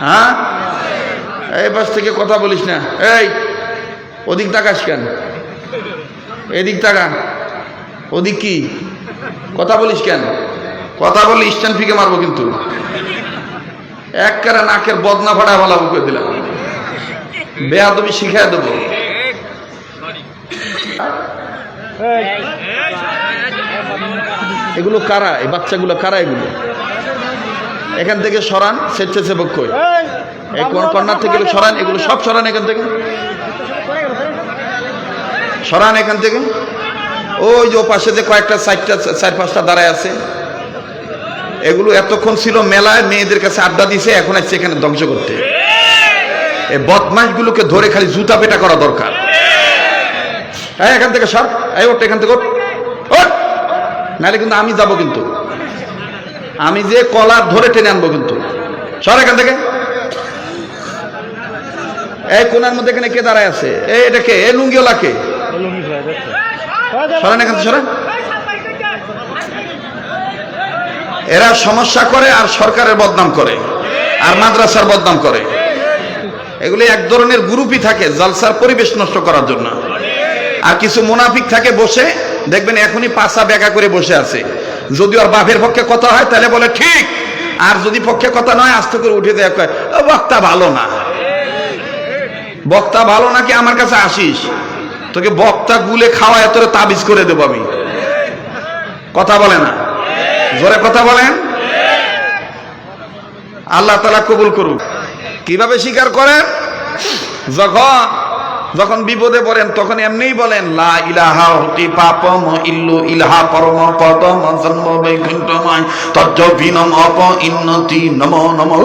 হ্যাঁ, এই পাশ থেকে কথা বলিস না। এই ওদিক তাকাস কেন? এদিক তাকা। ওদিক কি কথা বলিস কেন? কথা বললে স্ট্যান্ড ফিকে মারবো কিন্তু। এক কারে নাকের বদনা ফাটা ভালো করে দিলাম, বেয়াদবি শিখাই দেবো। এগুলো কারা? এই বাচ্চাগুলো কারা? এগুলো এখান থেকে সরান, স্বেচ্ছাসেবক কই, এই কর্নার থেকে সরান, এগুলো সব সরান এখান থেকে, সরান এখান থেকে। ওই যে পাশে যে কয়েকটা চার পাঁচটা দাঁড়ায় আছে, এগুলো এতক্ষণ ছিল মেলায়, মেয়েদের কাছে আড্ডা দিছে, এখন আসছে এখানে ধ্বংস করতে। এই বদমাশগুলোকে ধরে খালি জুতা পেটা করা দরকার। এখান থেকে সর, এই ওঠ এখান থেকে, ওঠ, নাহলে কিন্তু আমি যাব, কিন্তু আমি যে কলার ধরে টেনে আনবো কিন্তু। সর এখান থেকে। এই কোনার মধ্যে এখানে কে দাঁড়ায় আছে? এটা কে? এ লুঙ্গিওয়ালা কে? সরেন এখান থেকে, সরেন। এরা সমস্যা করে আর সরকারের বদনাম করে আর মাদ্রাসার বদনাম করে। এগুলি এক ধরনের গ্রুপই থাকে জালসার পরিবেশ নষ্ট করার জন্য। আর কিছু মুনাফিক থাকে বসে, দেখবেন এখনই পাছা বেঁকা করে বসে আছে। যদি ওর বাপের পক্ষে কথা হয় তাহলে বলে ঠিক, আর যদি পক্ষে কথা নয় আস্তে করে উঠে দেয়, বক্তা ভালো না। বক্তা ভালো নাকি আমার কাছে আসিস, তোকে বক্তা গুলে খাওয়ায় তোরে তাবিজ করে দেবো আমি। কথা বলে না, জোরে কথা বলেন। আল্লাহ তাআলা কবুল করুক। কিভাবে স্বীকার করেন? যখন বিপদে পড়েন তখন এমনিই বলেন লা ইলাহা হতি পাপম ইল্লু ইলাহা পরম পদম জন্ম বৈকুণ্ঠময় তজ্জবিনম অপ ইন্নতি নমো নমঃ।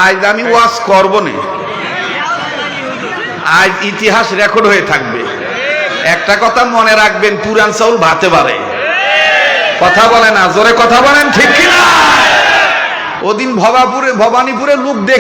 আজ আমি ওয়াজ করব না, আজ ইতিহাস রেকর্ড হয়ে থাকবে। একটা কথা মনে রাখবেন, পুরান চাউল ভাতে পারে। কথা বলে না, জোরে কথা বলেন ঠিক কিনা? ওদিন ভবানীপুরে লোক দেখি